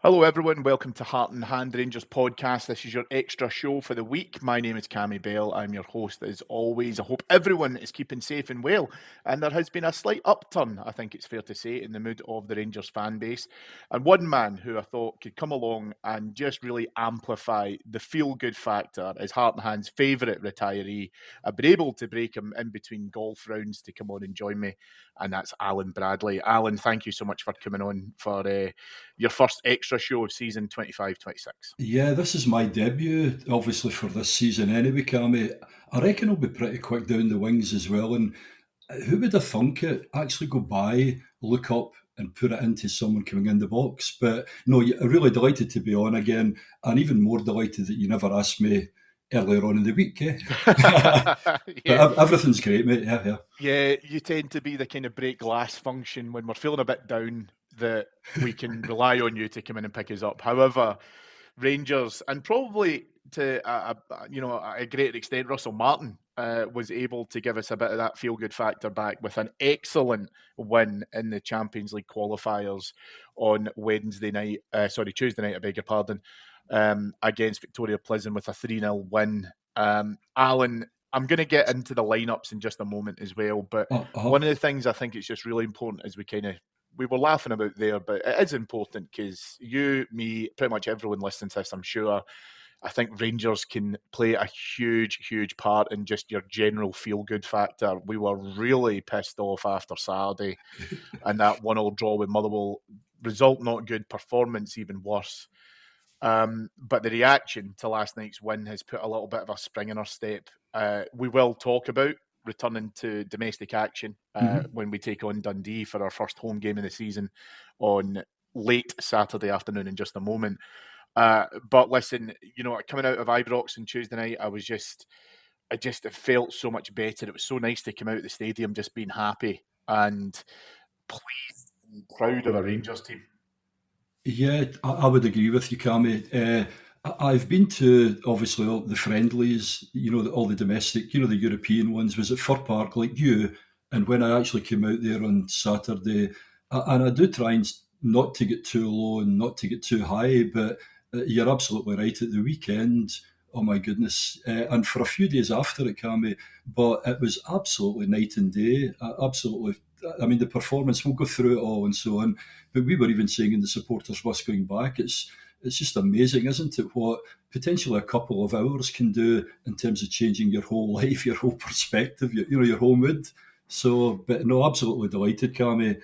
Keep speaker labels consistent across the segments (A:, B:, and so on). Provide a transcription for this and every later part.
A: Hello everyone, welcome to Heart and Hand Rangers podcast. This is your extra show for the week. My name is Cammy Bell. I'm your host as always. I hope everyone is keeping safe and well. And there has been a slight upturn, I think it's fair to say, in the mood of the Rangers fan base. And one man who I thought could come along and just really amplify the feel-good factor is Heart and Hand's favourite retiree. I've been able to break him in between golf rounds to come on and join me. And that's Alan Bradley. Alan, thank you so much for coming on for your first extra show of season 25-26.
B: Yeah, this is my debut, obviously, for this season anyway, Cammy. I reckon I'll be pretty quick down the wings as well. And who would have thunk it? Actually go by, look up and put it into someone coming in the box. But no, I'm really delighted to be on again, and even more delighted that you never asked me earlier on in the week.
A: Yeah.
B: But everything's great, mate. Yeah.
A: Yeah, you tend to be the kind of break glass function when we're feeling a bit down that we can rely on you to come in and pick us up. However, Rangers, and probably to a greater extent, Russell Martin was able to give us a bit of that feel-good factor back with an excellent win in the Champions League qualifiers on Tuesday night, I beg your pardon, against Victoria Pleasant with a 3-0 win. Alan, I'm going to get into the lineups in just a moment as well, but one of the things I think it's just really important is we were laughing about there, but it is important because you, me, pretty much everyone listening to this, I'm sure, I think Rangers can play a huge, huge part in just your general feel-good factor. We were really pissed off after Saturday and that 1-1 draw with Motherwell. Result not good, performance even worse. But the reaction to last night's win has put a little bit of a spring in our step. We will talk about returning to domestic action when we take on Dundee for our first home game of the season on late Saturday afternoon in just a moment. But listen, coming out of Ibrox on Tuesday night, it felt so much better. It was so nice to come out of the stadium just being happy and pleased and proud of a Rangers team.
B: Yeah, I would agree with you, Cammy. I've been to, obviously, all the friendlies, all the domestic, the European ones, was at Fir Park like you. And when I actually came out there on Saturday, and I do try and not to get too low and not to get too high, but you're absolutely right, at the weekend, oh my goodness. And for a few days after it, Cammy, but it was absolutely night and day. Absolutely. I mean, the performance, we'll go through it all and so on. But we were even saying in the supporters bus going back, it's just amazing, isn't it, what potentially a couple of hours can do in terms of changing your whole life, your whole perspective, your whole mood. So, but no, absolutely delighted, Cammy.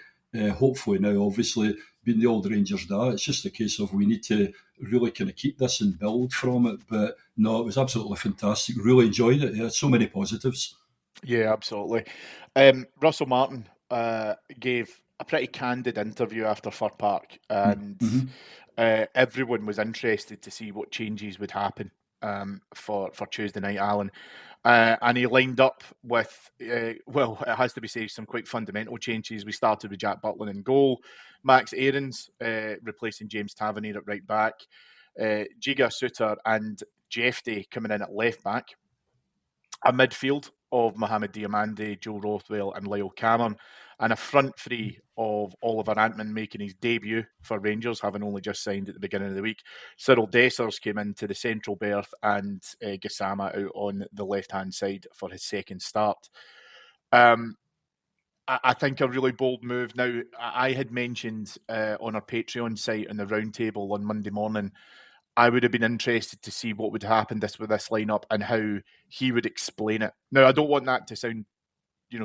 B: Hopefully now, obviously, being the old Rangers da, it's just a case of we need to really kind of keep this and build from it. But no, it was absolutely fantastic. Really enjoyed it. Yeah, so many positives.
A: Yeah, absolutely. Russell Martin gave a pretty candid interview after Fir Park, and everyone was interested to see what changes would happen for Tuesday night, Alan. And he lined up with, it has to be said, some quite fundamental changes. We started with Jack Butland in goal, Max Aarons replacing James Tavernier at right back, Giga Suter and Jeffy coming in at left back, a midfield of Mohamed Diamande, Joe Rothwell and Lyle Cameron, and a front three of Oliver Antman making his debut for Rangers, having only just signed at the beginning of the week. Cyril Dessers came into the central berth and Gassama out on the left-hand side for his second start. I think a really bold move. Now, I had mentioned on our Patreon site in the roundtable on Monday morning, I would have been interested to see what would happen with this lineup and how he would explain it. Now, I don't want that to sound,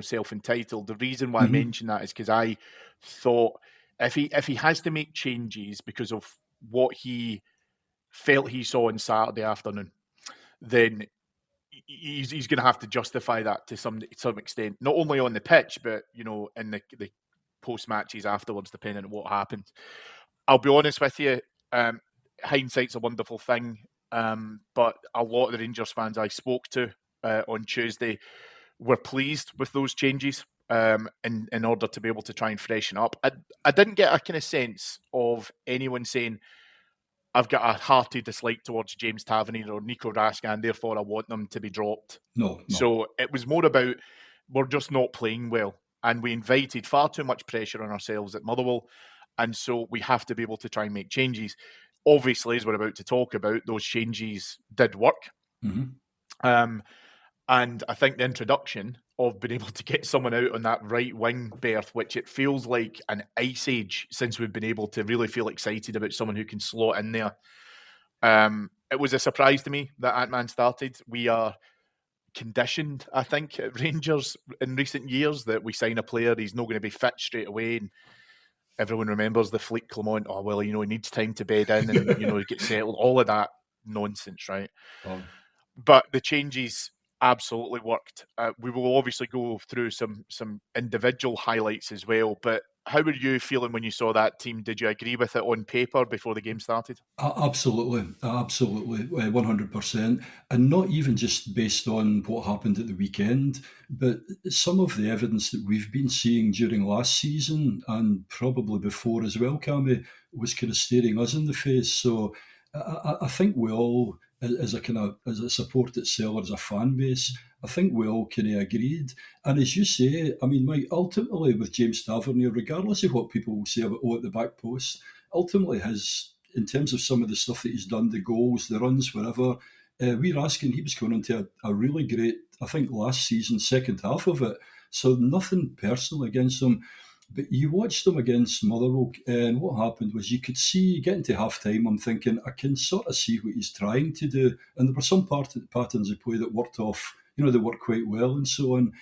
A: self-entitled. The reason why I mention that is because I thought if he has to make changes because of what he felt he saw on Saturday afternoon, then he's going to have to justify that to some extent, not only on the pitch, but in the post matches afterwards, depending on what happens. I'll be honest with you. Hindsight's a wonderful thing, but a lot of the Rangers fans I spoke to on Tuesday were pleased with those changes in order to be able to try and freshen up. I didn't get a kind of sense of anyone saying, I've got a hearty dislike towards James Tavernier or Nico Raskin, therefore I want them to be dropped.
B: No.
A: So it was more about we're just not playing well. And we invited far too much pressure on ourselves at Motherwell. And so we have to be able to try and make changes. Obviously, as we're about to talk about, those changes did work.
B: Mm-hmm.
A: And I think the introduction of being able to get someone out on that right wing berth, which it feels like an ice age since we've been able to really feel excited about someone who can slot in there. It was a surprise to me that Ant-Man started. We are conditioned, I think, at Rangers in recent years that we sign a player, he's not going to be fit straight away. And everyone remembers the Fleet Clement, oh, well, he needs time to bed in and, get settled. All of that nonsense, right?
B: Oh.
A: But the changes absolutely worked. We will obviously go through some individual highlights as well, but how were you feeling when you saw that team? Did you agree with it on paper before the game started?
B: Absolutely, 100%. And not even just based on what happened at the weekend, but some of the evidence that we've been seeing during last season and probably before as well, Cammy, was kind of staring us in the face. So I think we all, as a supported seller, as a fan base, I think we all kind of agreed. And as you say, I mean, Mike, ultimately with James Tavernier, regardless of what people will say about at the back post, ultimately in terms of some of the stuff that he's done, the goals, the runs, wherever, we're asking, he was going into a really great, I think, last season, second half of it. So nothing personal against him. But you watched them against Motherwell, and what happened was you could see, getting to half time, I'm thinking, I can sort of see what he's trying to do. And there were some patterns of play that worked off, they worked quite well and so on.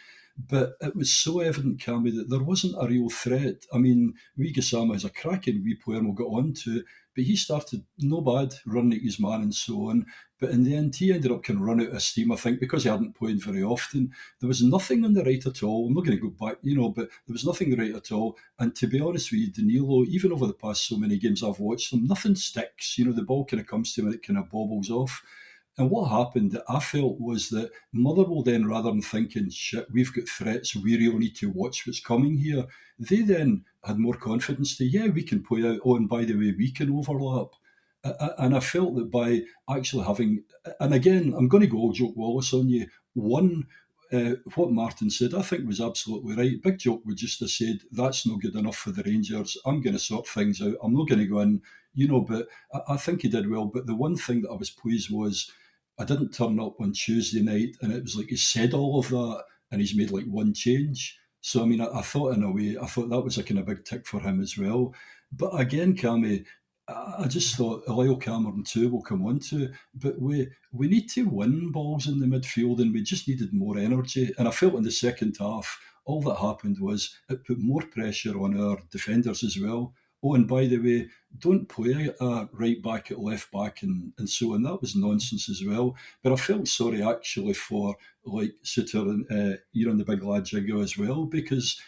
B: But it was so evident, Cammy, that there wasn't a real threat. I mean, Wigasama is a cracking wee player, and we'll get on to it, but he started no bad running at his man and so on. But in the end, he ended up kind of run out of steam, I think, because he hadn't played very often. There was nothing on the right at all. I'm not going to go back, but there was nothing right at all. And to be honest with you, Danilo, even over the past so many games I've watched him, nothing sticks. The ball kind of comes to him and it kind of bobbles off. And what happened, I felt, was that Motherwell then, rather than thinking, shit, we've got threats, we really need to watch what's coming here, they then had more confidence to, we can play out, oh, and by the way, we can overlap. And I felt that by actually having, and again, I'm going to go Joke Wallace on you, what Martin said, I think was absolutely right. Big Joke would just have said, that's not good enough for the Rangers. I'm going to sort things out. I'm not going to go in, but I think he did well. But the one thing that I was pleased was I didn't turn up on Tuesday night and it was like he said all of that and he's made like one change. So, I mean, I thought in a way, I thought that was a kind of big tick for him as well. But again, Cammy, I just thought Lyle Cameron too will come on to, but we need to win balls in the midfield and we just needed more energy. And I felt in the second half, all that happened was it put more pressure on our defenders as well. Oh, and by the way, don't play a right back at left back and so on. That was nonsense as well. But I felt sorry actually for like Suter and and the big lad Jiggo as well, because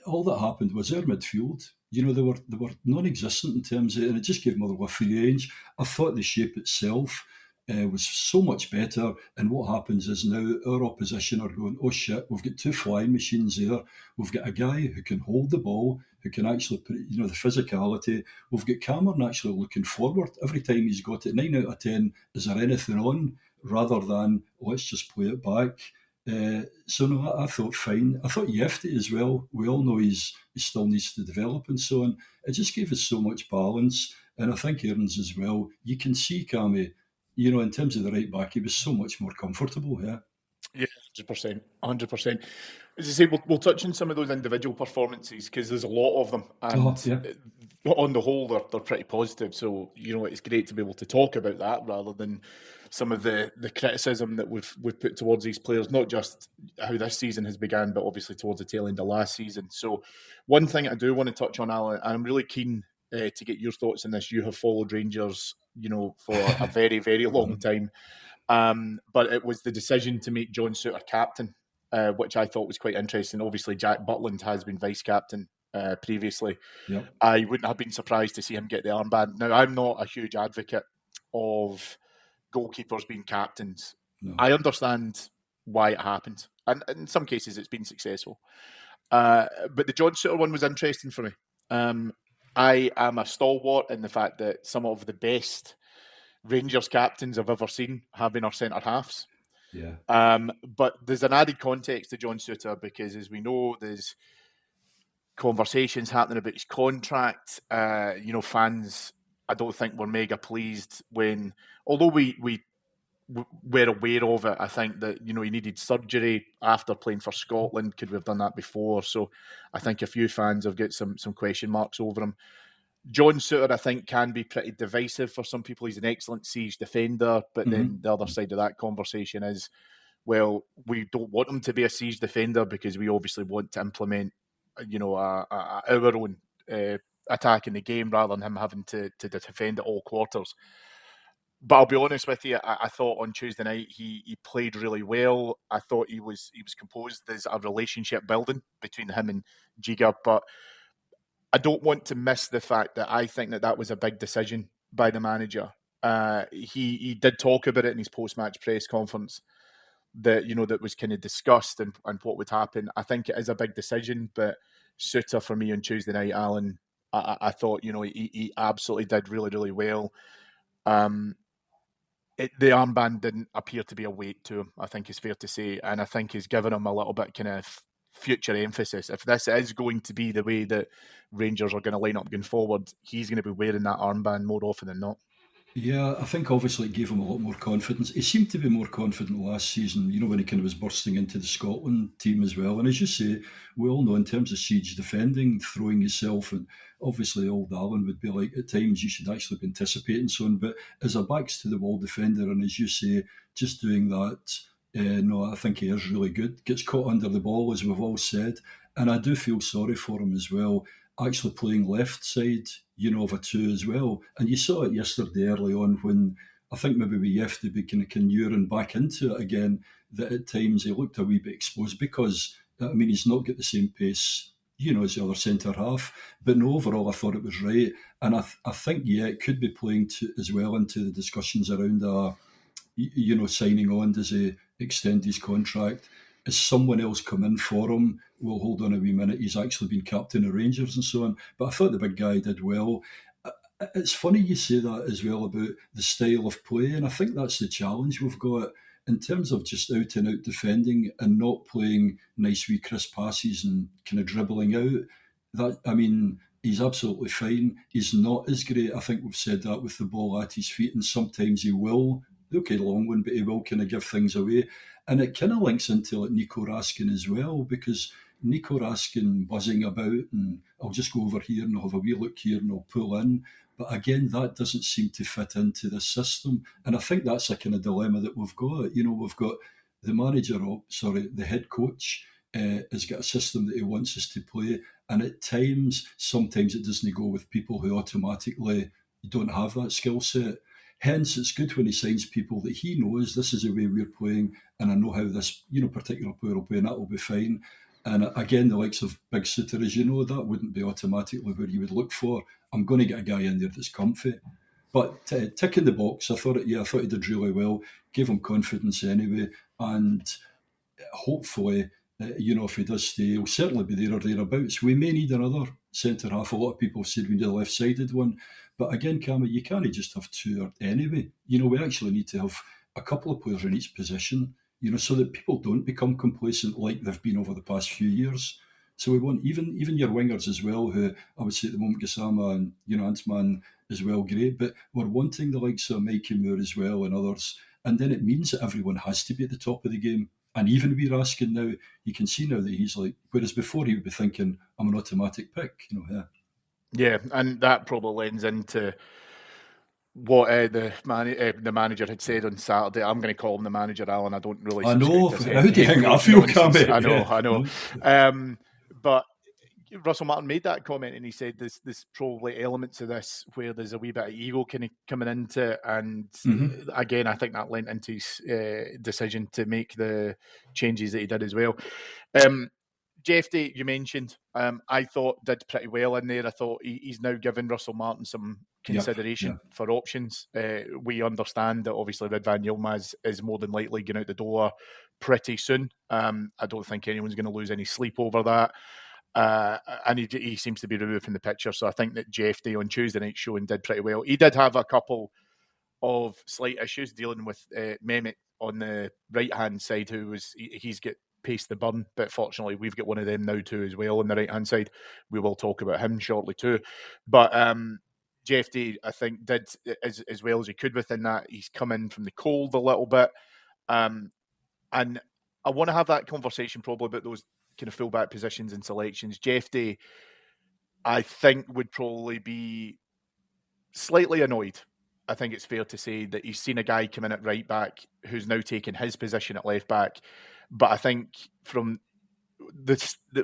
B: all that happened was our midfield. They were non-existent in terms of, and it just gave Motherwell free range. I thought the shape itself was so much better. And what happens is now our opposition are going, oh shit, we've got two flying machines there. We've got a guy who can hold the ball, who can actually put, the physicality. We've got Cameron actually looking forward. Every time he's got it, 9 out of 10, is there anything on? Rather than, let's just play it back. So no, I thought fine. I thought Yefty as well. We all know he still needs to develop and so on. It just gave us so much balance. And I think Aarons as well. You can see Cammy, in terms of the right back, he was so much more comfortable. Yeah.
A: Yeah, 100%. 100%. As I say, we'll touch on some of those individual performances because there's a lot of them. And on the whole, they're pretty positive. So, it's great to be able to talk about that rather than some of the criticism that we've put towards these players, not just how this season has begun, but obviously towards the tail end of last season. So one thing I do want to touch on, Alan, and I'm really keen to get your thoughts on this. You have followed Rangers, for a very, very long time. But it was the decision to make John Souttar captain, which I thought was quite interesting. Obviously, Jack Butland has been vice-captain previously.
B: Yep.
A: I wouldn't have been surprised to see him get the armband. Now, I'm not a huge advocate of goalkeepers being captains.
B: No.
A: I understand why it happened. And in some cases, it's been successful. But the John Souttar one was interesting for me. I am a stalwart in the fact that some of the best Rangers captains I've ever seen have been our centre halves.
B: Yeah.
A: But there's an added context to John Souttar because, as we know, there's conversations happening about his contract. Fans, I don't think were mega pleased when, although we were aware of it. I think that he needed surgery after playing for Scotland. Could we have done that before? So I think a few fans have got some question marks over him. John Souttar, I think, can be pretty divisive for some people. He's an excellent siege defender, but then the other side of that conversation is, well, we don't want him to be a siege defender because we obviously want to implement, our own attack in the game rather than him having to defend at all quarters. But I'll be honest with you, I thought on Tuesday night he played really well. I thought he was composed. There's a relationship building between him and Giga, but I don't want to miss the fact that I think that was a big decision by the manager. He did talk about it in his post-match press conference that that was kind of discussed and what would happen. I think it is a big decision, but Souttar for me on Tuesday night, Alan, I thought he absolutely did really, really well. The armband didn't appear to be a weight to him, I think is fair to say, and I think he's given him a little bit kind of future emphasis. If this is going to be the way that Rangers are going to line up going forward, he's going to be wearing that armband more often than not.
B: Yeah, I think obviously it gave him a lot more confidence. He seemed to be more confident last season, when he kind of was bursting into the Scotland team as well. And as you say, we all know in terms of siege defending, throwing yourself, and obviously old Alan would be like, at times you should actually be anticipating so on. But as a backs to the wall defender, and as you say, just doing that, no, I think he is really good. Gets caught under the ball, as we've all said. And I do feel sorry for him as well, actually playing left side, of a two as well. And you saw it yesterday early on when I think maybe we have to be kind of canuring back into it again, that at times he looked a wee bit exposed because, he's not got the same pace, as the other centre half. But no, overall, I thought it was right. And I think, it could be playing as well into the discussions around, signing on. Does he extend his contract? Has someone else come in for him? Well, hold on a wee minute. He's actually been captain of Rangers and so on. But I thought the big guy did well. It's funny you say that as well about the style of play. And I think that's the challenge we've got in terms of just out and out defending and not playing nice wee crisp passes and kind of dribbling out. He's absolutely fine. He's not as great. I think we've said that with the ball at his feet, and sometimes he will. Okay, long one, but he will kind of give things away. And it kind of links into like Nico Raskin as well, because Nico Raskin buzzing about and I'll just go over here and I'll have a wee look here and I'll pull in. But again, that doesn't seem to fit into the system. And I think that's a kind of dilemma that we've got. We've got the head coach has got a system that he wants us to play. And at times, sometimes it doesn't go with people who automatically don't have that skill set. Hence, it's good when he signs people that he knows this is the way we're playing, and I know how this particular player will play, and that will be fine. And again, the likes of Big Souttar, as you know, that wouldn't be automatically where you would look for. I'm going to get a guy in there that's comfy. But ticking the box, I thought he did really well, gave him confidence anyway, and hopefully, if he does stay, he'll certainly be there or thereabouts. We may need another centre half. A lot of people have said we need a left-sided one. But again, Cammy, you can't just have two anyway. We actually need to have a couple of players in each position, so that people don't become complacent like they've been over the past few years. So we want even your wingers as well, who I would say at the moment, Gassama and, Antman as well, great. But we're wanting the likes of Mikey Moore as well and others. And then it means that everyone has to be at the top of the game. And even we're asking now, you can see now that he's like, whereas before he would be thinking, I'm an automatic pick, yeah.
A: Yeah, and that probably lends into what the manager had said on Saturday. I'm going to call him the manager, Alan. I don't really.
B: I know. How do you think I feel, Cammy?
A: I know. But Russell Martin made that comment, and he said there's probably elements of this where there's a wee bit of ego kind of coming into it, and again, I think that lent into his decision to make the changes that he did as well. Jeffy, you mentioned, I thought did pretty well in there. I thought he's now given Russell Martin some consideration for options. We understand that obviously Ridvan Yilmaz is more than likely going out the door pretty soon. I don't think anyone's going to lose any sleep over that. And he seems to be removed from the picture. So I think that Jeffy on Tuesday night showing did pretty well. He did have a couple of slight issues dealing with Mehmet on the right-hand side, he's got pace the burn. But fortunately, we've got one of them now too as well on the right-hand side. We will talk about him shortly too. But JFD, I think, did as well as he could within that. He's come in from the cold a little bit. And I want to have that conversation probably about those kind of fullback positions and selections. JFD, I think, would probably be slightly annoyed. I think it's fair to say that he's seen a guy come in at right back who's now taken his position at left back. But I think from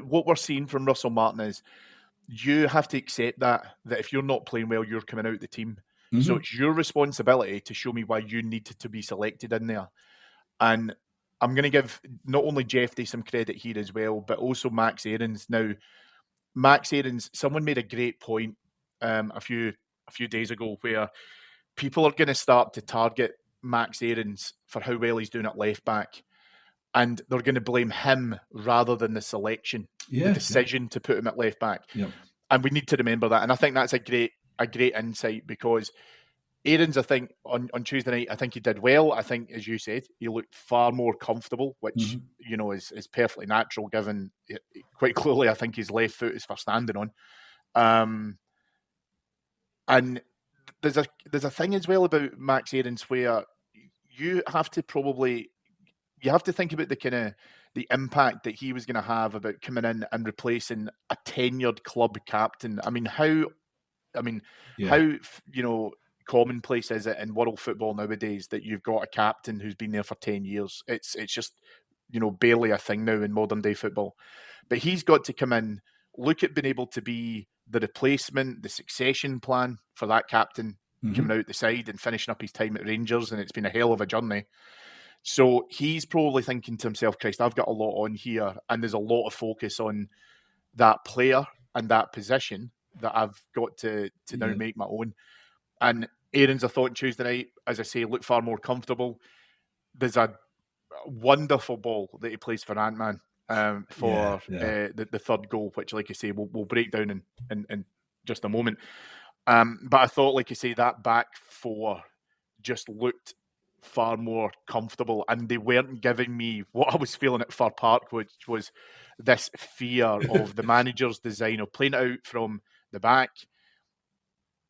A: what we're seeing from Russell Martin is you have to accept that if you're not playing well, you're coming out of the team. Mm-hmm. So it's your responsibility to show me why you need to be selected in there. And I'm going to give not only Jeffy some credit here as well, but also Max Aarons. Now, Max Aarons, someone made a great point a few days ago where people are going to start to target Max Aarons for how well he's doing at left back. And they're going to blame him rather than the selection, the decision to put him at left back.
B: Yeah.
A: And we need to remember that. And I think that's a great insight, because Aarons, I think, on Tuesday night, I think he did well. I think, as you said, he looked far more comfortable, which, you know, is perfectly natural, given quite clearly, I think his left foot is for standing on. And there's a thing as well about Max Aarons where you have to think about the impact that he was going to have about coming in and replacing a tenured club captain. How commonplace is it in world football nowadays that you've got a captain who's been there for 10 years? It's just, barely a thing now in modern day football. But he's got to come in, look at being able to be the replacement, the succession plan for that captain coming out the side and finishing up his time at Rangers, and it's been a hell of a journey. So he's probably thinking to himself, Christ, I've got a lot on here, and there's a lot of focus on that player and that position that I've got to now make my own. And Aarons, I thought Tuesday night, as I say, looked far more comfortable. There's a wonderful ball that he plays for Ant-Man for the third goal, which, like I say, we'll break down in just a moment. But I thought, like you say, that back four just looked far more comfortable, and they weren't giving me what I was feeling at Fir Park, which was this fear of the manager's design of playing it out from the back,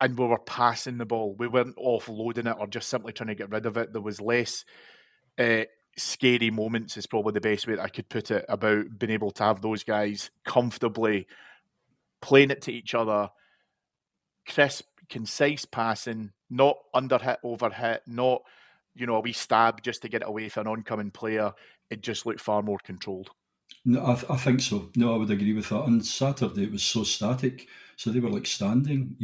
A: and we were passing the ball. We weren't offloading it or just simply trying to get rid of it. There was less scary moments, is probably the best way that I could put it, about being able to have those guys comfortably playing it to each other, crisp, concise passing, not under hit, over hit, not a wee stab just to get it away from an oncoming player. It just looked far more controlled.
B: No, I think so. No, I would agree with that. On Saturday, it was so static. So they were like standing,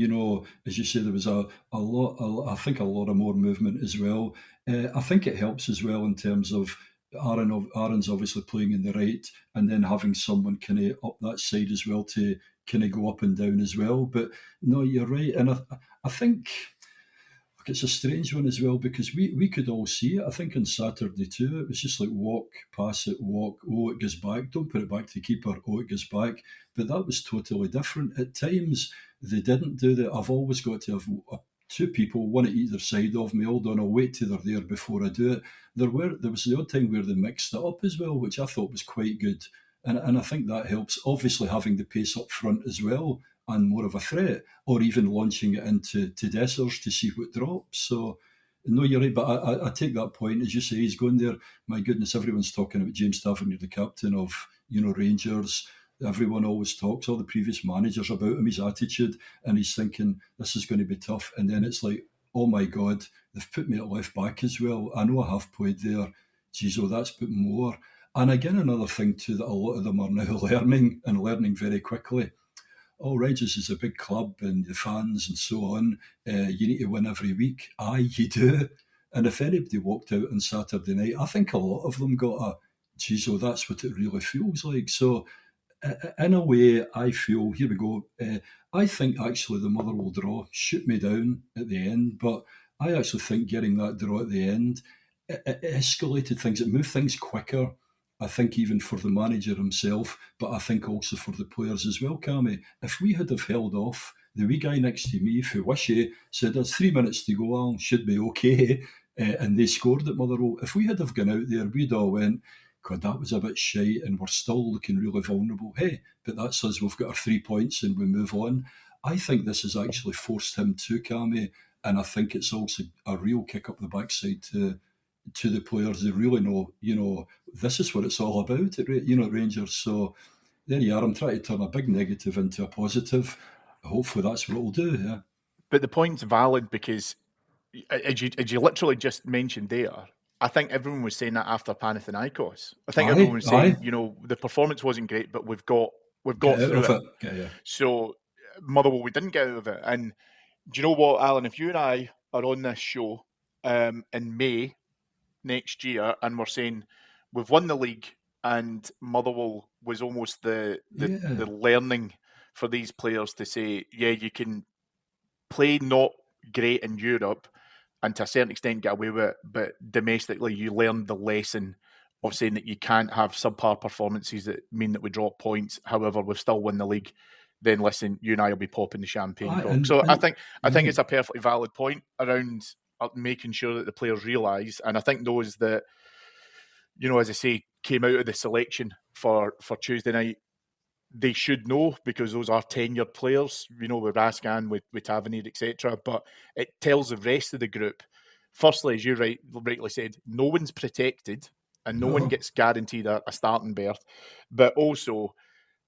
B: as you say, there was a lot, I think a lot of more movement as well. I think it helps as well in terms of Aaron's obviously playing in the right, and then having someone kind of up that side as well to kind of go up and down as well. But no, you're right. And I think it's a strange one as well, because we could all see it. I think on Saturday too, it was just like walk, pass it, walk, oh, it goes back, don't put it back to the keeper, oh, it goes back. But that was totally different. At times, they didn't do that. I've always got to have two people, one at either side of me. Hold on, I'll wait till they're there before I do it. There was the odd time where they mixed it up as well, which I thought was quite good. And I think that helps. Obviously, having the pace up front as well, and more of a threat, or even launching it into Dessers to see what drops. So, no, you're right, but I take that point. As you say, he's going there. My goodness, everyone's talking about James Tavernier, the captain of Rangers. Everyone always talks, all the previous managers, about him, his attitude, and he's thinking, this is going to be tough. And then it's like, oh my God, they've put me at left back as well. I know I have played there. Geez, that's put more. And again, another thing too, that a lot of them are now learning very quickly. Oh, Rangers is a big club and the fans and so on. You need to win every week. Aye, you do. And if anybody walked out on Saturday night, I think a lot of them got that's what it really feels like. So in a way, I feel, here we go, I think actually the Motherwell draw shoot me down at the end, but I actually think getting that draw at the end, it escalated things, it moved things quicker. I think even for the manager himself, but I think also for the players as well, Cammy. If we had have held off, the wee guy next to me, Fuwishy, said there's 3 minutes to go, should be okay, and they scored at Motherwell. If we had have gone out there, we'd all went, God, that was a bit shite and we're still looking really vulnerable. Hey, but that's us. We've got our 3 points and we move on. I think this has actually forced him to Cammy, and I think it's also a real kick up the backside to the players. They really know, this is what it's all about at Rangers. So there you are. I'm trying to turn a big negative into a positive. Hopefully that's what it'll do. Yeah.
A: But the point's valid because, as you literally just mentioned there, I think everyone was saying that after Panathinaikos. I think everyone was saying, the performance wasn't great, but we've got through it. So Motherwell, we didn't get out of it. And do you know what, Alan? If you and I are on this show in May next year, and we're saying we've won the league, and Motherwell was almost the learning for these players to say, yeah, you can play not great in Europe and to a certain extent get away with it, but domestically you learn the lesson of saying that you can't have subpar performances that mean that we drop points. However, we've still won the league. Then listen, you and I will be popping the champagne cork. So I think it's a perfectly valid point around making sure that the players realise, and I think those that, as I say, came out of the selection for Tuesday night, they should know, because those are tenured players, with Raskan, with Tavernier, etc. But it tells the rest of the group, firstly, as you rightly said, no one's protected and no one gets guaranteed a starting berth. But also,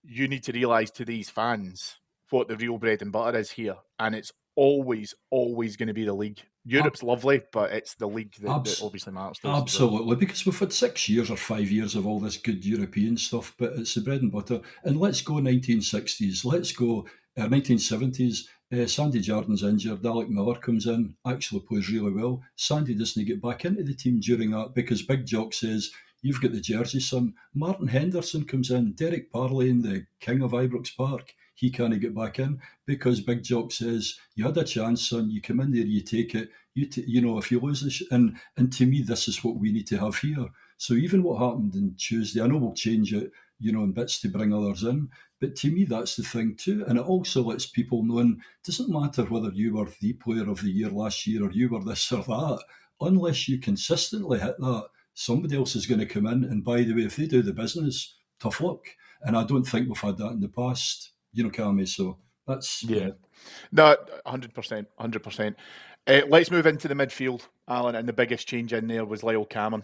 A: you need to realise to these fans what the real bread and butter is here. And it's always going to be the league. Europe's lovely, but it's the league that obviously matters to us.
B: Absolutely, because we've had 6 years or 5 years of all this good European stuff, but it's the bread and butter. And let's go 1960s, let's go 1970s. Sandy Jardin's injured, Alec Miller comes in, actually plays really well. Sandy doesn't get back into the team during that because Big Jock says, you've got the jersey, son. Martin Henderson comes in, Derek Parley, the king of Ibrox Park. He can't get back in because Big Jock says, you had a chance, son. You come in there, you take it. If you lose this, and to me, this is what we need to have here. So even what happened on Tuesday, I know we'll change it, in bits to bring others in. But to me, that's the thing too. And it also lets people know, it doesn't matter whether you were the player of the year last year or you were this or that, unless you consistently hit that, somebody else is going to come in. And by the way, if they do the business, tough luck. And I don't think we've had that in the past, Cammy. So that's...
A: Yeah. No, 100%, 100%. Let's move into the midfield, Alan, and the biggest change in there was Lyle Cameron.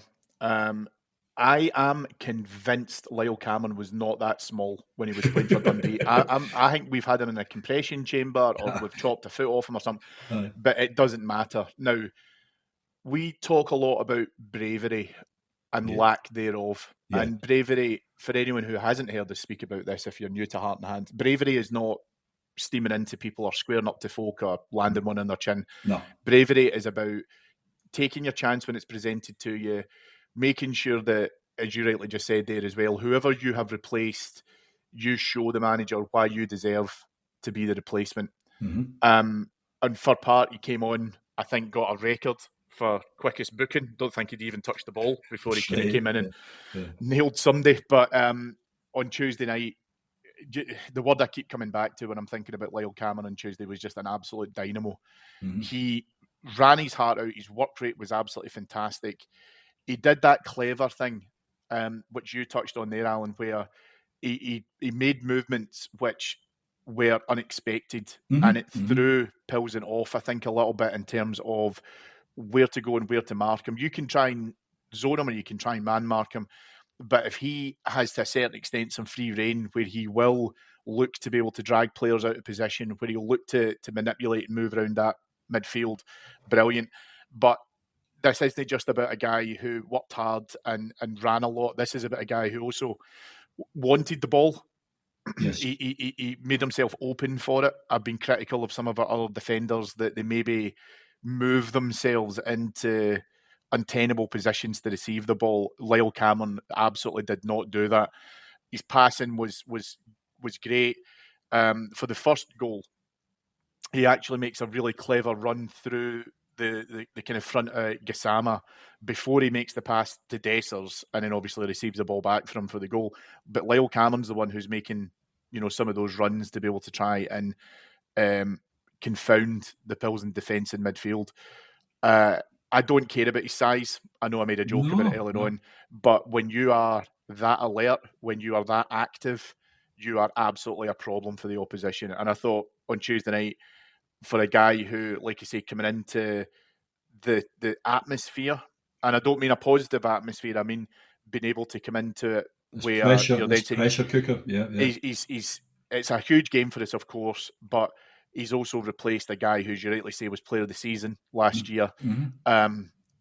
A: I am convinced Lyle Cameron was not that small when he was playing for Dundee. I think we've had him in a compression chamber or we've chopped a foot off him or something, but it doesn't matter. Now, we talk a lot about bravery and lack thereof. Yeah. And bravery, for anyone who hasn't heard us speak about this, if you're new to Heart and Hand, bravery is not steaming into people or squaring up to folk or landing one on their chin.
B: No.
A: Bravery is about taking your chance when it's presented to you, making sure that, as you rightly just said there as well, whoever you have replaced, you show the manager why you deserve to be the replacement.
B: Mm-hmm.
A: And for part, he came on, I think, got a record for quickest booking. Don't think he'd even touched the ball before he kind of came in and nailed somebody. But on Tuesday night, the word I keep coming back to when I'm thinking about Lyle Cameron on Tuesday was just an absolute dynamo. Mm-hmm. He ran his heart out. His work rate was absolutely fantastic. He did that clever thing, which you touched on there, Alan, where he made movements which were unexpected, and it threw Pilsen off, I think, a little bit in terms of where to go and where to mark him. You can try and zone him or you can try and man mark him, but if he has to a certain extent some free rein where he will look to be able to drag players out of position, where he'll look to manipulate and move around that midfield, brilliant. But this isn't just about a guy who worked hard and ran a lot. This is about a guy who also wanted the ball.
B: Yes.
A: He made himself open for it. I've been critical of some of our other defenders that they maybe move themselves into untenable positions to receive the ball. Lyle Cameron absolutely did not do that. His passing was great. For the first goal, he actually makes a really clever run through the kind of front of Gassama before he makes the pass to Dessers, and then obviously receives the ball back from him for the goal. But Lyle Cameron's the one who's making, some of those runs to be able to try and confound the Pilsen defence in midfield. I don't care about his size. I know I made a joke about it earlier on, but when you are that alert, when you are that active, you are absolutely a problem for the opposition. And I thought on Tuesday night, for a guy who, like you say, coming into the atmosphere, and I don't mean a positive atmosphere, I mean being able to come into it where
B: pressure cooker. Yeah.
A: He's it's a huge game for us, of course, but he's also replaced a guy who, you rightly say, was player of the season last year.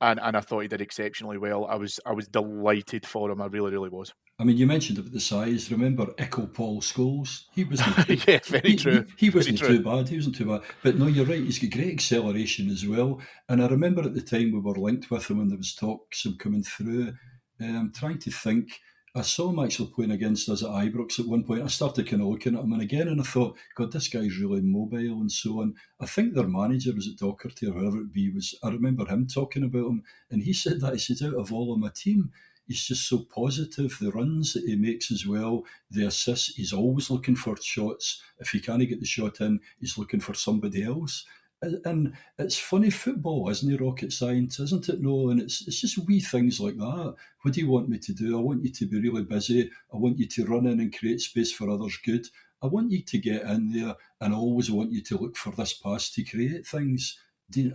A: And I thought he did exceptionally well. I was delighted for him. I really, really was.
B: I mean, you mentioned about the size. Remember Echo Paul Scholes? He wasn't too,
A: yeah, very true.
B: He wasn't too bad. He wasn't too bad. But no, you're right. He's got great acceleration as well. And I remember at the time we were linked with him and there was talks of coming through. I'm trying to think. I saw him actually playing against us at Ibrox at one point. I started kind of looking at him and again, and I thought, God, this guy's really mobile and so on. I think their manager was at Docherty or whoever it be. I remember him talking about him, and he said that. He said, out of all of my team, he's just so positive. The runs that he makes as well, the assists, he's always looking for shots. If he can't get the shot in, he's looking for somebody else. And it's funny, football isn't it rocket science, isn't it? No, and it's just wee things like that. What do you want me to do? I want you to be really busy. I want you to run in and create space for others good. I want you to get in there, and I always want you to look for this pass to create things.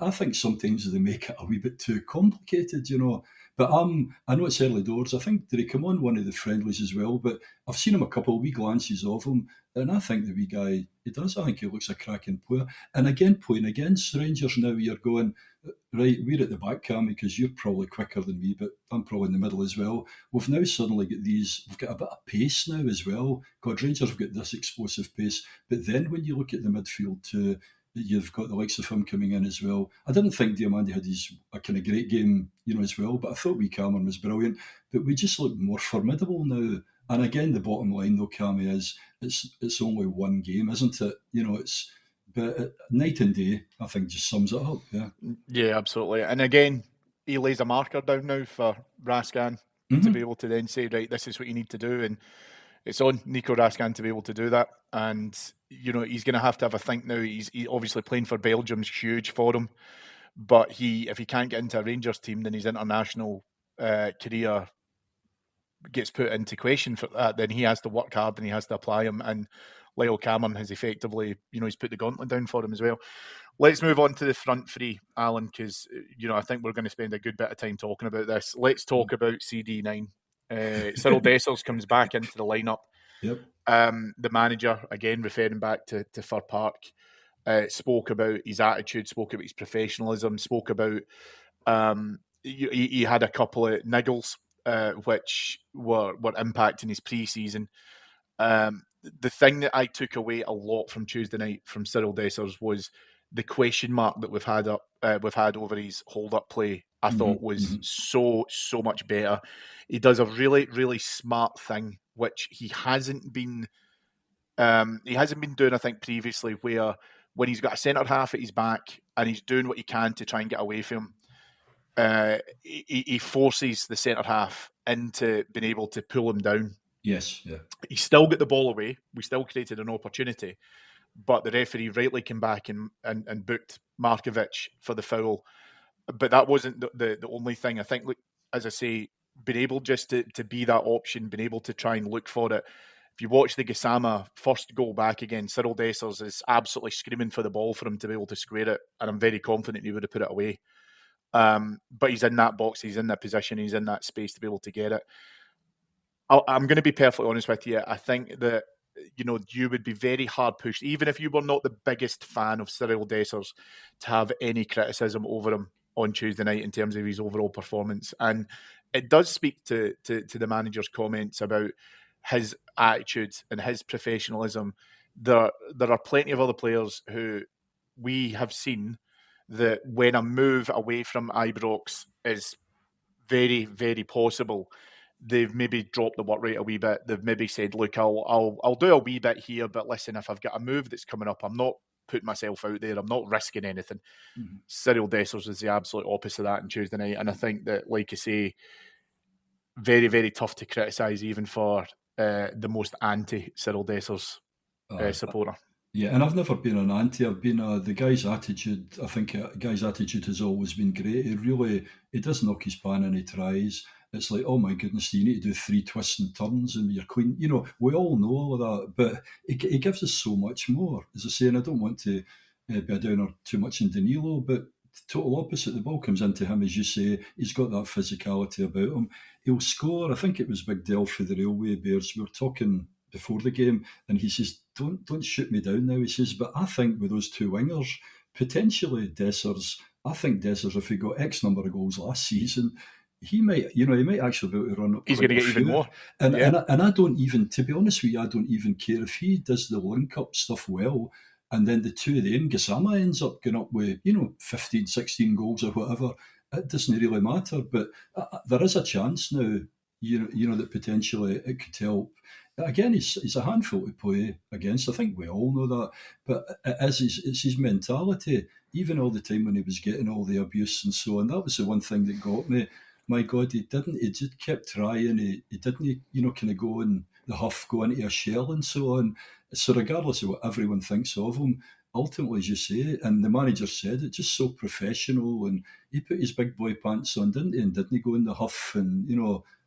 B: I think sometimes they make it a wee bit too complicated, you know. But I know it's early doors. I think, did he come on one of the friendlies as well? But I've seen him a couple of wee glances of him, and I think the wee guy, he does. I think he looks a cracking player. And again, playing against Rangers now, you're going, right, we're at the back, Cammy, because you're probably quicker than me, but I'm probably in the middle as well. We've now suddenly got we've got a bit of pace now as well. God, Rangers have got this explosive pace. But then when you look at the midfield too, you've got the likes of him coming in as well. I didn't think Diamandi had a kind of great game, you know, as well, but I thought Cameron was brilliant. But we just look more formidable now. And again, the bottom line though, Cammy, is it's only one game, isn't it? You know, but night and day, I think, just sums it up.
A: Yeah, absolutely. And again, he lays a marker down now for Raskan to be able to then say, right, this is what you need to do, and it's on Nico Raskan to be able to do that. And you know, he's going to have a think now. He's obviously playing for Belgium's huge for him, but if he can't get into a Rangers team, then his international career gets put into question for that. Then he has to work hard and he has to apply him. And Lyle Cameron has effectively, you know, he's put the gauntlet down for him as well. Let's move on to the front three, Alan, because, you know, I think we're going to spend a good bit of time talking about this. Let's talk about CD9. Cyril Dessers comes back into the lineup.
B: Yep.
A: The manager, again, referring back to Fir Park, spoke about his attitude, spoke about his professionalism, spoke about he had a couple of niggles which were impacting his pre-season. The thing that I took away a lot from Tuesday night from Cyril Dessers was the question mark that we've had over his hold-up play. I thought was so much better. He does a really, really smart thing, which he hasn't been doing, I think, previously, where when he's got a centre half at his back and he's doing what he can to try and get away from him, he forces the centre half into being able to pull him down.
B: Yes, yeah.
A: He still got the ball away. We still created an opportunity, but the referee rightly came back and booked Markovic for the foul. But that wasn't the only thing. I think, as I say, being able just to be that option, being able to try and look for it. If you watch the Gassama first goal back again, Cyril Dessers is absolutely screaming for the ball for him to be able to square it, and I'm very confident he would have put it away. But he's in that box, he's in that position, he's in that space to be able to get it. I'm going to be perfectly honest with you. I think that, you know, you would be very hard pushed, even if you were not the biggest fan of Cyril Dessers, to have any criticism over him on Tuesday night in terms of his overall performance. And it does speak to the manager's comments about his attitude and his professionalism. There are plenty of other players who we have seen that when a move away from Ibrox is very, very possible, they've maybe dropped the work rate a wee bit. They've maybe said, look, I'll do a wee bit here, but listen, if I've got a move that's coming up, I'm not putting myself out there. I'm not risking anything. Cyril Dessers is the absolute opposite of that on Tuesday night. And I think that, like you say, very, very tough to criticise even for the most anti-Cyril Dessers supporter.
B: Yeah, and I've never been an anti. I've been the guy's attitude. I think guy's attitude has always been great. He does knock his pan and he tries. It's like, oh my goodness, you need to do 3 twists and turns and you're clean. We all know all of that, but he gives us so much more. As I say, and I don't want to be a downer too much in Danilo, but total opposite. The ball comes into him, as you say. He's got that physicality about him. He'll score. I think it was Big Del for the Railway Bears. We were talking before the game, and he says, "Don't shoot me down now." He says, "But I think with those two wingers, potentially Dessers, I think Dessers, if he got X number of goals last season, he might actually be able to run up.
A: He's going to get even more.
B: And I don't even, to be honest with you, I don't even care if he does the link up stuff well. And then the two of them, Gassama ends up going up with 15, 16 goals or whatever. It doesn't really matter. But there is a chance now. That potentially it could help. Again, he's a handful to play against. I think we all know that. But it's his mentality. Even all the time when he was getting all the abuse and so on, that was the one thing that got me. My God, he just kept trying. He didn't, kind of go in the huff, go into a shell and so on. So regardless of what everyone thinks of him, ultimately, as you say, and the manager said it, just so professional, and he put his big boy pants on, didn't he? And didn't he go in the huff, and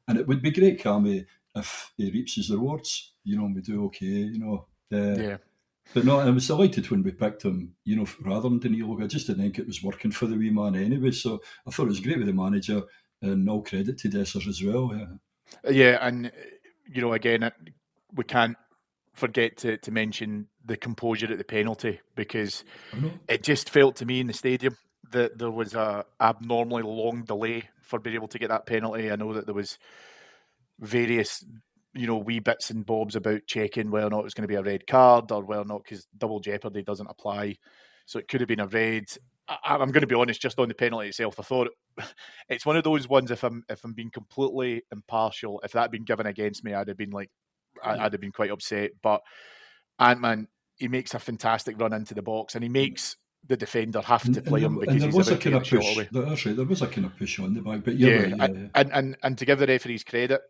B: and it would be great, Cammy, if he reaps his rewards, and we do okay,
A: Yeah.
B: But no, I was delighted when we picked him, rather than Danilo. I just didn't think it was working for the wee man anyway. So I thought it was great with the manager, and all credit to Dessers as well.
A: Yeah, and again, we can't forget to mention the composure at the penalty, because it just felt to me in the stadium that there was a abnormally long delay for being able to get that penalty. I know that there was various wee bits and bobs about checking whether or not it was going to be a red card or whether or not, because double jeopardy doesn't apply, so it could have been a red. I'm going to be honest, just on the penalty itself, I thought it's one of those ones, if I'm being completely impartial, if that had been given against me, I'd have been quite upset. But Ant-Man, he makes a fantastic run into the box, and he makes the defender have to play him because he's about to get the shot away.
B: That's right, there was a kind of push on the back, but you're right.
A: And to give the referees credit,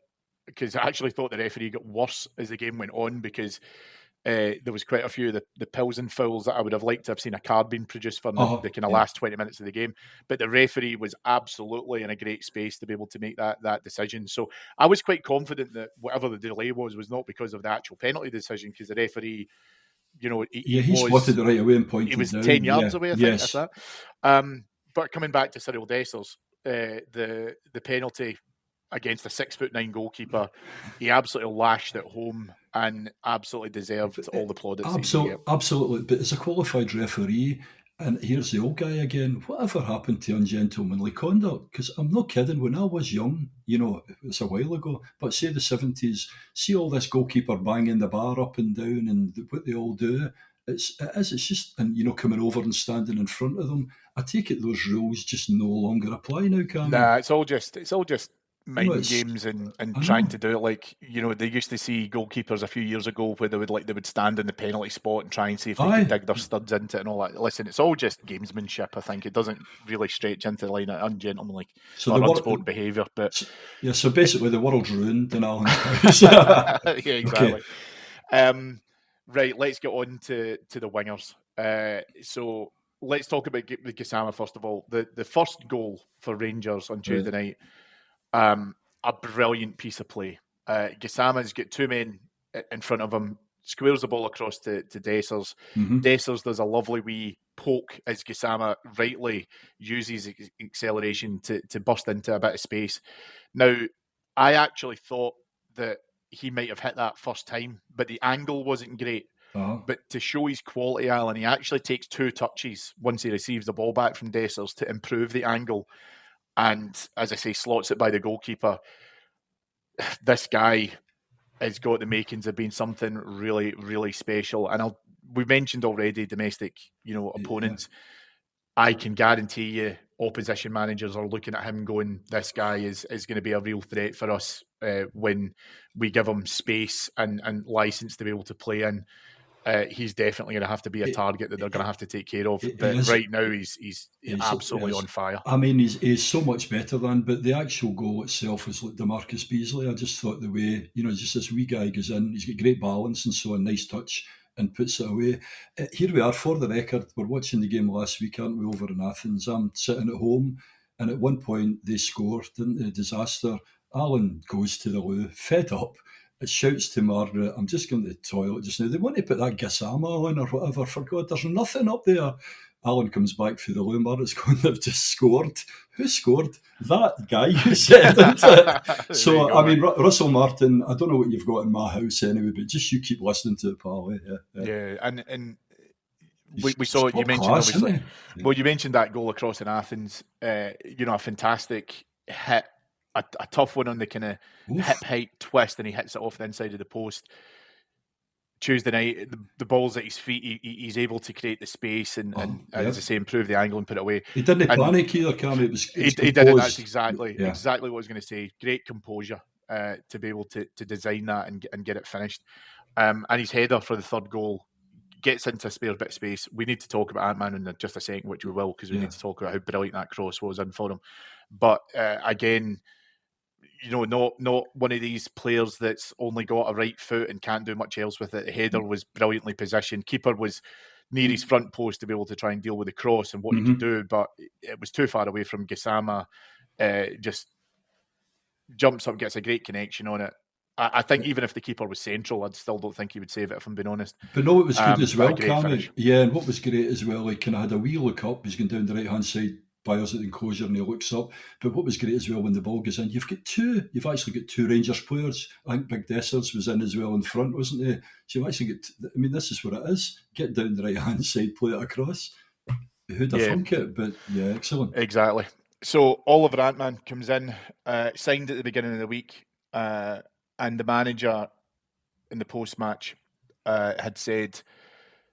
A: because I actually thought the referee got worse as the game went on, because there was quite a few of the pills and fouls that I would have liked to have seen a card being produced for the kind of last 20 minutes of the game. But the referee was absolutely in a great space to be able to make that decision. So I was quite confident that whatever the delay was not because of the actual penalty decision, because the referee,
B: he spotted it right away and pointed.
A: He was
B: down.
A: 10 yards away, I think.
B: Yes.
A: That's that. But coming back to Cyril Dessers, the penalty against a 6'9" goalkeeper, he absolutely lashed it home and absolutely deserved all the plaudits.
B: Absolutely. But as a qualified referee, and here's the old guy again, whatever happened to ungentlemanly conduct? Because I'm not kidding, when I was young, it's a while ago, but say the 70s, see all this goalkeeper banging the bar up and down and what they all do. It's just, and coming over and standing in front of them. I take it those rules just no longer apply now, Cammy.
A: Nah, it's all just mind games and trying to do it like, they used to see goalkeepers a few years ago where they would stand in the penalty spot and try and see if they could dig their studs into it and all that. Listen, it's all just gamesmanship. I think it doesn't really stretch into the line of ungentlemanly or unsporting behaviour. But
B: so basically the world's ruined in Alan's
A: house. Yeah, exactly. Okay. Right, let's get on to the wingers. So let's talk about the Gassama first of all. The first goal for Rangers on Tuesday night. A brilliant piece of play. Gassama's got two men in front of him, squares the ball across to Dessers.
B: Mm-hmm.
A: Dessers does a lovely wee poke as Gassama rightly uses acceleration to burst into a bit of space. Now, I actually thought that he might have hit that first time, but the angle wasn't great.
B: Uh-huh.
A: But to show his quality, Alan, he actually takes 2 touches once he receives the ball back from Dessers to improve the angle. And as I say, slots it by the goalkeeper. This guy has got the makings of being something really, really special. And we mentioned already domestic, opponents. Yeah. I can guarantee you, opposition managers are looking at him going, this guy is going to be a real threat for us when we give him space and license to be able to play in. He's definitely going to have to be a target that they're going to have to take care of. But right now, he's absolutely on fire.
B: I mean, he's so much better than, but the actual goal itself was like DeMarcus Beasley. I just thought the way, just this wee guy goes in, he's got great balance and so a nice touch. and puts it away. Here we are, for the record, we're watching the game last week, aren't we, over in Athens. I'm sitting at home, and at one point they scored, didn't they? Disaster. Alan goes to the loo, fed up, shouts to Margaret, I'm just going to the toilet just now. They want to put that Gassama on or whatever. For God, there's nothing up there. Alan comes back through the loo, Margaret's going, they've just scored. Who scored? That guy who said it. So, I mean, Russell Martin, I don't know what you've got in my house anyway, but just you keep listening to it, pal.
A: Yeah, and we saw it. You mentioned
B: class,
A: obviously. Well, you mentioned that goal across in Athens. A fantastic hit, a tough one on the kind of hip height twist, and he hits it off the inside of the post. Tuesday night, the ball's at his feet. He's able to create the space and as I say, improve the angle and put it away.
B: He didn't panic either, Cammy.
A: He didn't. That's exactly what I was going to say. Great composure to be able to design that and get it finished. And his header for the third goal gets into a spare bit of space. We need to talk about Ant-Man in just a second, which we will, because we need to talk about how brilliant that cross was in for him. But again, not one of these players that's only got a right foot and can't do much else with it. The header was brilliantly positioned. Keeper was near his front post to be able to try and deal with the cross and what he could do, but it was too far away from Gassama. Just jumps up, gets a great connection on it. I think even if the keeper was central, I still don't think he would save it, if I'm being honest.
B: But no, it was good as well, Cammy. Yeah, and what was great as well, like, kind of had a wee look up. He's going down the right-hand side by us at the enclosure, and he looks up. But what was great as well, when the ball goes in, you've actually got two Rangers players. I think Big Dessers was in as well in front, wasn't he? So you've actually got, I mean, this is what it is. Get down the right-hand side, play it across. Who'd have thunk it? But yeah, excellent.
A: Exactly. So Oliver Ant-Man comes in, signed at the beginning of the week, and the manager in the post-match had said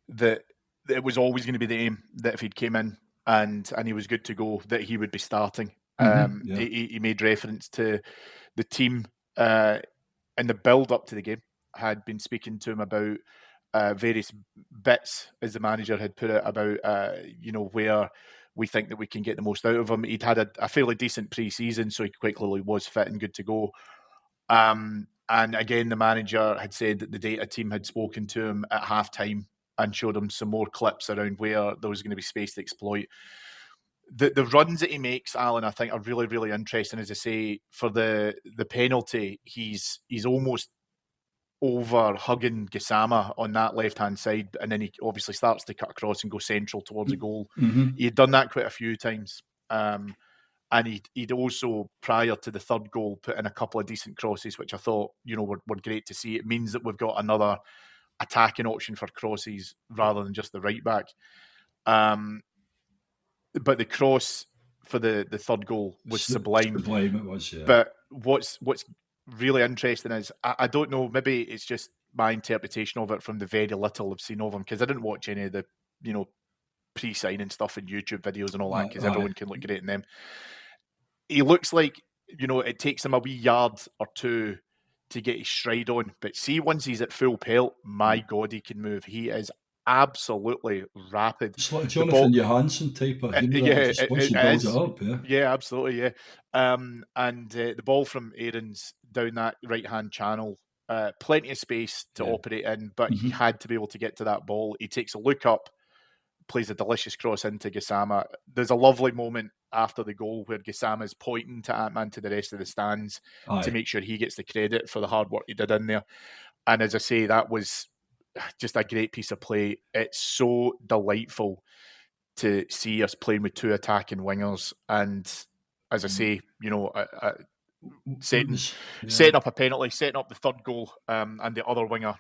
A: that it was always going to be the aim that if he'd came in and he was good to go, that he would be starting. He made reference to the team in the build-up to the game, had been speaking to him about various bits, as the manager had put it, about where we think that we can get the most out of him. He'd had a fairly decent pre-season, so he quite clearly was fit and good to go. And again, the manager had said that the data team had spoken to him at half-time and showed him some more clips around where there was going to be space to exploit. The runs that he makes, Alan, I think are really, really interesting. As I say, for the penalty, he's almost over hugging Gassama on that left-hand side, and then he obviously starts to cut across and go central towards a goal. He had done that quite a few times. And he'd also, prior to the third goal, put in a couple of decent crosses, which I thought, were great to see. It means that we've got another attacking option for crosses rather than just the right back. But the cross for the third goal was sublime.
B: Sublime it was, yeah.
A: But what's really interesting is, I don't know, maybe it's just my interpretation of it from the very little I've seen of him, because I didn't watch any of the, pre-signing stuff in YouTube videos and all that, because everyone can look great in them. He looks like, it takes him a wee yard or two to get his stride on. But see, once he's at full pelt, my God, he can move. He is absolutely rapid.
B: It's like a Jonathan Johansson type of,
A: Yeah, absolutely, yeah. And the ball from Aaron's down that right-hand channel, plenty of space to operate in, but he had to be able to get to that ball. He takes a look up, plays a delicious cross into Gassama. There's a lovely moment after the goal where Gassama is pointing to Ant-Man to the rest of the stands to make sure he gets the credit for the hard work he did in there. And as I say, that was just a great piece of play. It's so delightful to see us playing with two attacking wingers. And as I say, setting up a penalty, setting up the third goal, and the other winger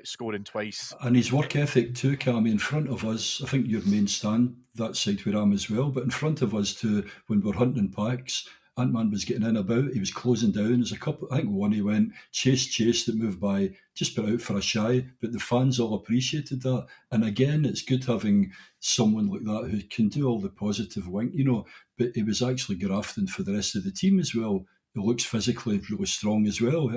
A: scoring twice.
B: And his work ethic too, Cammy, in front of us. I think your main stand, that side where I'm as well, but in front of us too, when we're hunting packs, Ant-Man was getting in about, he was closing down. There's a couple, I think one he went, chase, that moved by, just put out for a shy, but the fans all appreciated that. And again, it's good having someone like that who can do all the positive wing, but he was actually grafting for the rest of the team as well. He looks physically really strong as well.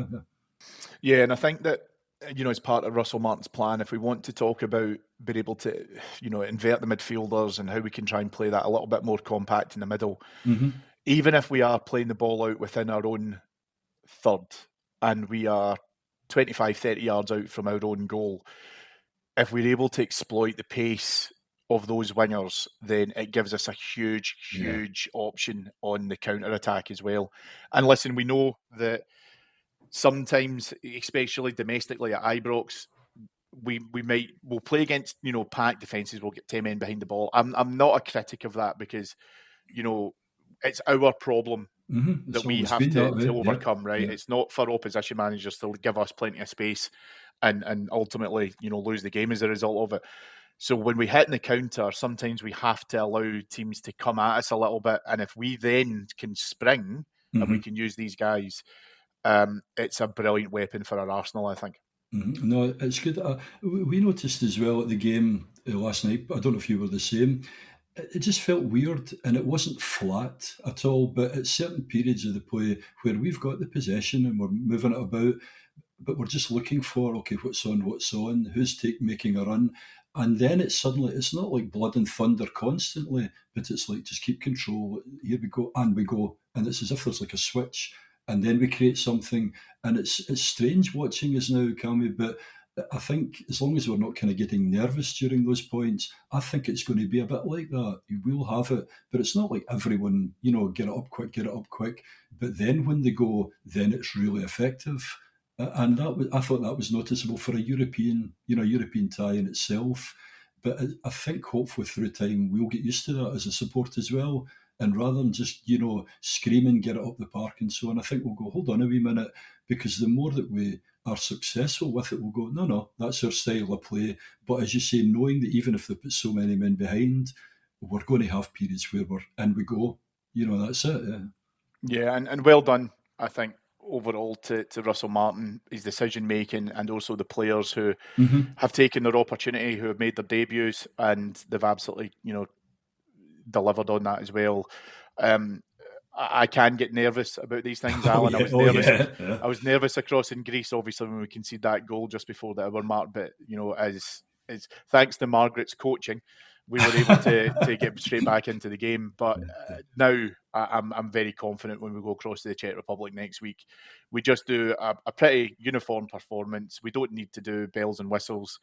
A: Yeah, and I think that, as part of Russell Martin's plan, if we want to talk about being able to, invert the midfielders and how we can try and play that a little bit more compact in the middle, even if we are playing the ball out within our own third and we are 25, 30 yards out from our own goal, if we're able to exploit the pace of those wingers, then it gives us a huge option on the counter-attack as well. And listen, we know that sometimes, especially domestically at Ibrox, we'll play against, packed defences, we'll get 10 men behind the ball. I'm not a critic of that because, it's our problem that we have to overcome, right?
B: Yeah.
A: It's not for opposition managers to give us plenty of space and ultimately, lose the game as a result of it. So when we hit in the counter, sometimes we have to allow teams to come at us a little bit. And if we then can spring and we can use these guys, it's a brilliant weapon for our Arsenal, I think.
B: No, it's good. We noticed as well at the game last night, I don't know if you were the same, it just felt weird and it wasn't flat at all. But at certain periods of the play where we've got the possession and we're moving it about, but we're just looking for, okay, what's on, who's making a run. And then it's not like blood and thunder constantly, but it's like, just keep control. Here we go. And it's as if there's like a switch. And then we create something. And it's strange watching us now, Cammy, but I think as long as we're not kind of getting nervous during those points, I think it's going to be a bit like that. You will have it, but it's not like everyone, get it up quick. But then when they go, then it's really effective. And I thought that was noticeable for a European tie in itself. But I think hopefully through time we'll get used to that as a support as well. And rather than just, screaming, get it up the park and so on, I think we'll go, hold on a wee minute, because the more that we are successful with it, we'll go, no, that's our style of play. But as you say, knowing that even if they put so many men behind, we're going to have periods where we go. That's it.
A: Yeah, and well done, I think, overall to Russell Martin, his decision making, and also the players who have taken their opportunity, who have made their debuts, and they've absolutely, delivered on that as well. I can get nervous about these things, Alan. I was nervous across in Greece, obviously, when we conceded that goal just before the hour mark. But as thanks to Margaret's coaching, we were able to get straight back into the game. But now I'm very confident when we go across to the Czech Republic next week. We just do a pretty uniform performance. We don't need to do bells and whistles.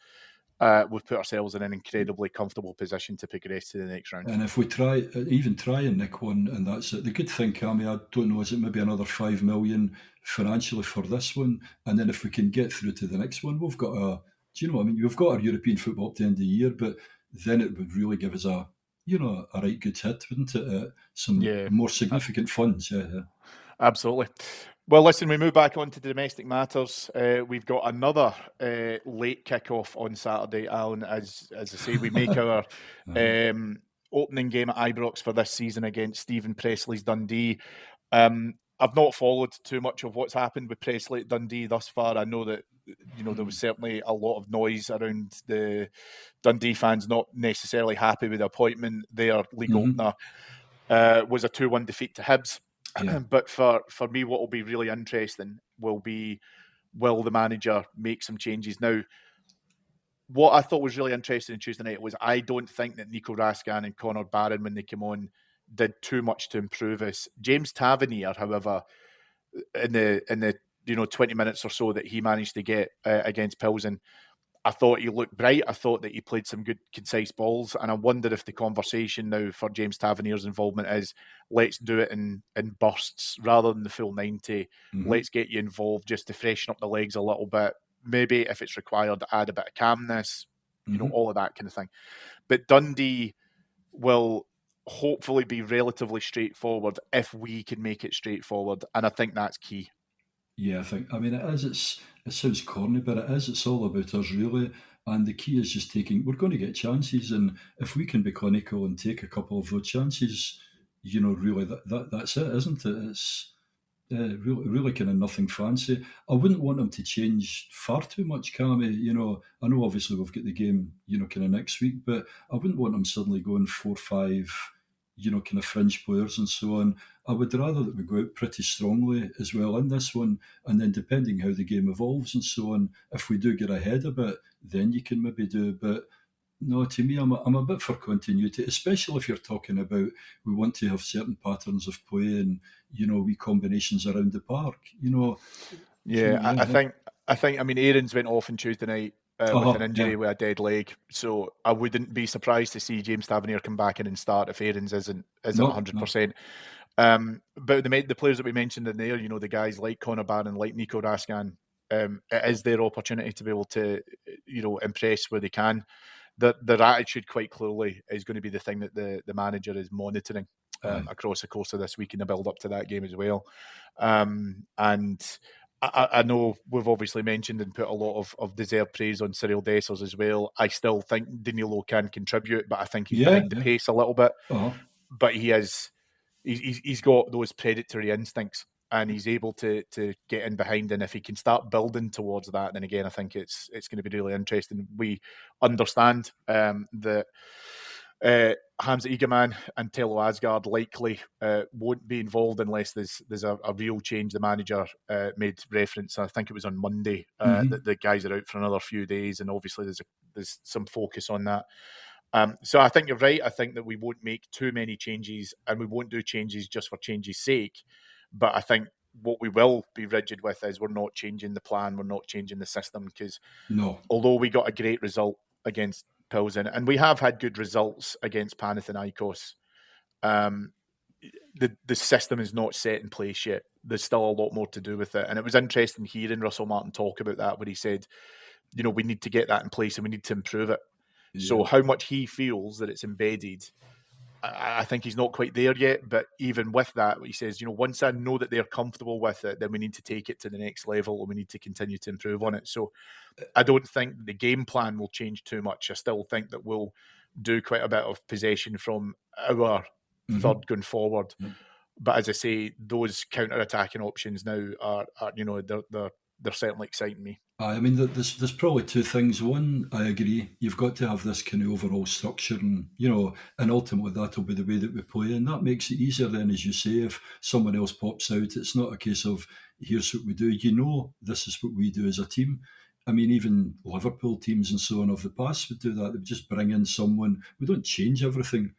A: We've put ourselves in an incredibly comfortable position to progress to the next round.
B: And if we try and nick one, and that's it. The good thing, Cammy, I don't know, is it maybe another 5 million financially for this one? And then if we can get through to the next one, we've got we've got our European football at the end of the year, but then it would really give us a right good hit, wouldn't it? Some more significant funds. Yeah.
A: Absolutely. Well, listen, we move back on to domestic matters. We've got another late kick-off on Saturday, Alan. As I say, we make our opening game at Ibrox for this season against Stephen Presley's Dundee. I've not followed too much of what's happened with Presley at Dundee thus far. I know that there was certainly a lot of noise around the Dundee fans not necessarily happy with the appointment. Their league opener was a 2-1 defeat to Hibs. Yeah. But for me, what will be really interesting will the manager make some changes? Now, what I thought was really interesting on Tuesday night was I don't think that Nico Raskin and Connor Barron, when they came on, did too much to improve us. James Tavernier, however, in the 20 minutes or so that he managed to get against Pilsen, I thought he looked bright. I thought that he played some good, concise balls. And I wonder if the conversation now for James Tavernier's involvement is, let's do it in bursts rather than the full 90. Let's get you involved just to freshen up the legs a little bit. Maybe if it's required, add a bit of calmness, all of that kind of thing. But Dundee will hopefully be relatively straightforward if we can make it straightforward. And I think that's key.
B: Yeah, it sounds corny, but it is. It's all about us, really. And the key is just we're going to get chances. And if we can be clinical and take a couple of those chances, really, that's it, isn't it? It's really kind of nothing fancy. I wouldn't want them to change far too much, Cammy. I know obviously we've got the game, kind of next week, but I wouldn't want them suddenly going 4-5, kind of fringe players and so on. I would rather that we go out pretty strongly as well in this one, and then depending how the game evolves and so on, if we do get ahead a bit, then you can maybe do. But no, to me, I'm a bit for continuity, especially if you're talking about we want to have certain patterns of play and wee combinations around the park.
A: Yeah, I think. I mean, Aaron's went off on Tuesday night with an injury
B: yeah.
A: with a dead leg. So I wouldn't be surprised to see James Tavernier come back in and start if Aarons isn't
B: No,
A: 100%. But the players that we mentioned in there, the guys like Conor Barron, like Nico Raskan, it is their opportunity to be able to, impress where they can. Their attitude quite clearly is going to be the thing that the manager is monitoring across the course of this week in the build up to that game as well. And I know we've obviously mentioned and put a lot of deserved praise on Cyril Dessers as well. I still think Danilo can contribute, but I think he's behind the pace a little bit. But he's got those predatory instincts, and he's able to get in behind. And if he can start building towards that, then again, I think it's going to be really interesting. We understand that Hamza Egerman and Tello Asgard likely won't be involved unless there's a real change. The manager made reference, I think it was on Monday, that the guys are out for another few days, and obviously there's some focus on that. So I think you're right. I think that we won't make too many changes, and we won't do changes just for change's sake. But I think what we will be rigid with is we're not changing the plan, we're not changing the system, because although we got a great result against Pilsen, and we have had good results against Panathinaikos, the system is not set in place yet. There's still a lot more to do with it. And it was interesting hearing Russell Martin talk about that, where he said, we need to get that in place and we need to improve it. Yeah. So how much he feels that it's embedded, I think he's not quite there yet. But even with that, he says, once I know that they're comfortable with it, then we need to take it to the next level and we need to continue to improve on it. So I don't think the game plan will change too much. I still think that we'll do quite a bit of possession from our third going forward. Mm-hmm. But as I say, those counter-attacking options now are they're certainly exciting me.
B: I mean, there's probably two things. One, I agree, you've got to have this kind of overall structure, and and ultimately that'll be the way that we play, and that makes it easier then, as you say, if someone else pops out. It's not a case of here's what we do. This is what we do as a team. I mean, even Liverpool teams and so on of the past would do that. They would just bring in someone. We don't change everything,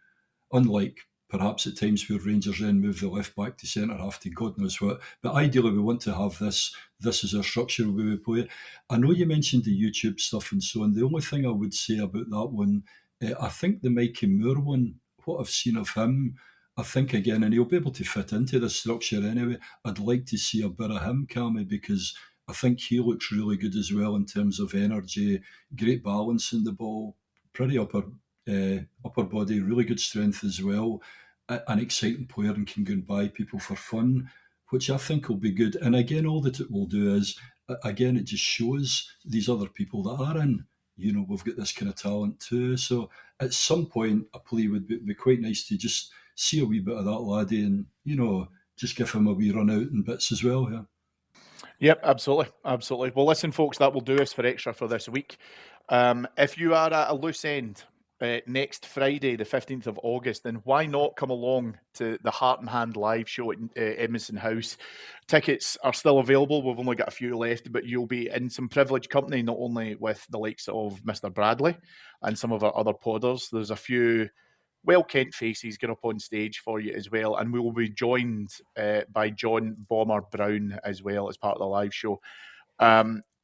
B: unlike perhaps at times where Rangers then move the left back to centre half to God knows what. But ideally, we want to have this is our structure where we play. I know you mentioned the YouTube stuff and so on. The only thing I would say about that one, I think the Mikey Moore one, what I've seen of him, I think again, and he'll be able to fit into the structure anyway, I'd like to see a bit of him, Cammy, because I think he looks really good as well in terms of energy, great balance in the ball, pretty upper body, really good strength as well, an exciting player and can go and buy people for fun, which I think will be good. And again, all that it will do is, again, it just shows these other people that are in, we've got this kind of talent too. So at some point, a play would be quite nice to just see a wee bit of that laddie and, just give him a wee run out in bits as well, yeah.
A: Yep, absolutely. Well, listen, folks, that will do us for extra for this week. If you are at a loose end next Friday, the 15th of August, then why not come along to the Heart and Hand live show at Edmondson House? Tickets are still available. We've only got a few left, but you'll be in some privileged company, not only with the likes of Mr. Bradley and some of our other podders. There's a few well-kent faces get up on stage for you as well, and we will be joined by John Bomber Brown as well as part of the live show.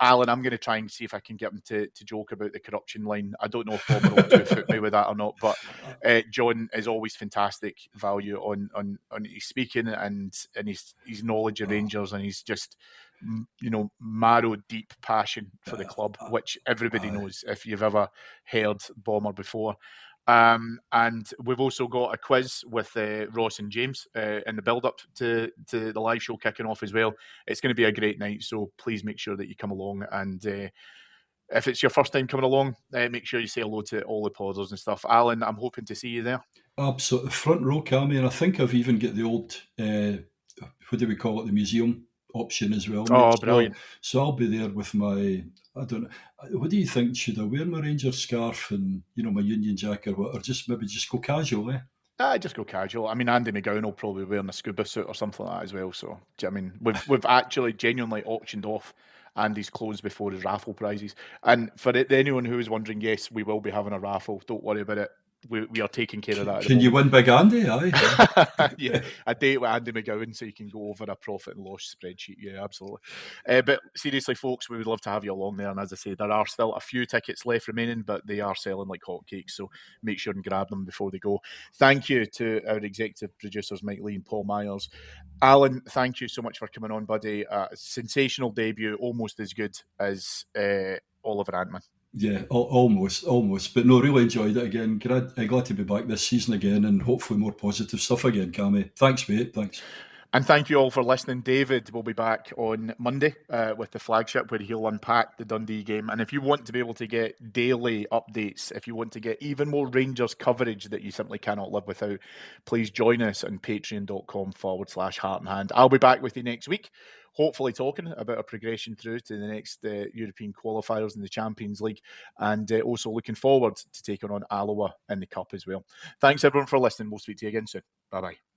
A: Alan, I'm going to try and see if I can get him to joke about the corruption line. I don't know if Bomber will two-foot me with that or not, but John is always fantastic value on his speaking and his knowledge of Rangers, and he's just marrow deep passion for the club, which everybody knows if you've ever heard Bomber before. And we've also got a quiz with Ross and James in the build-up to the live show kicking off as well. It's going to be a great night, so please make sure that you come along. And if it's your first time coming along, make sure you say hello to all the podders and stuff. Alan, I'm hoping to see you there.
B: Absolutely. Front row, Cammy, and I think I've even got the old, what do we call it, the museum option as well.
A: Oh, brilliant.
B: So I'll be there with my, I don't know, what do you think? Should I wear my Rangers scarf and, my Union Jack or what, or maybe just go casual,
A: Just go casual. I mean, Andy McGowan will probably be wearing a scuba suit or something like that as well. So, I mean, we've actually genuinely auctioned off Andy's clothes before his raffle prizes. And for anyone who is wondering, yes, we will be having a raffle. Don't worry about it. we are taking care of that.
B: Can you win Big Andy? Aye.
A: Yeah, a date with Andy McGowan so you can go over a profit and loss spreadsheet. Yeah, absolutely. But seriously, folks, we would love to have you along there. And as I say, there are still a few tickets left remaining, but they are selling like hotcakes. So make sure and grab them before they go. Thank you to our executive producers, Mike Lee and Paul Myers. Alan, thank you so much for coming on, buddy. Sensational debut, almost as good as Oliver Antman.
B: Yeah, almost. But no, really enjoyed it again. Glad to be back this season again, and hopefully more positive stuff again, Cammy. Thanks, mate. Thanks.
A: And thank you all for listening. David will be back on Monday with the flagship, where he'll unpack the Dundee game. And if you want to be able to get daily updates, if you want to get even more Rangers coverage that you simply cannot live without, please join us on patreon.com/heart and hand. I'll be back with you next week, hopefully talking about a progression through to the next European qualifiers in the Champions League, and also looking forward to taking on Alloa in the Cup as well. Thanks everyone for listening. We'll speak to you again soon. Bye-bye.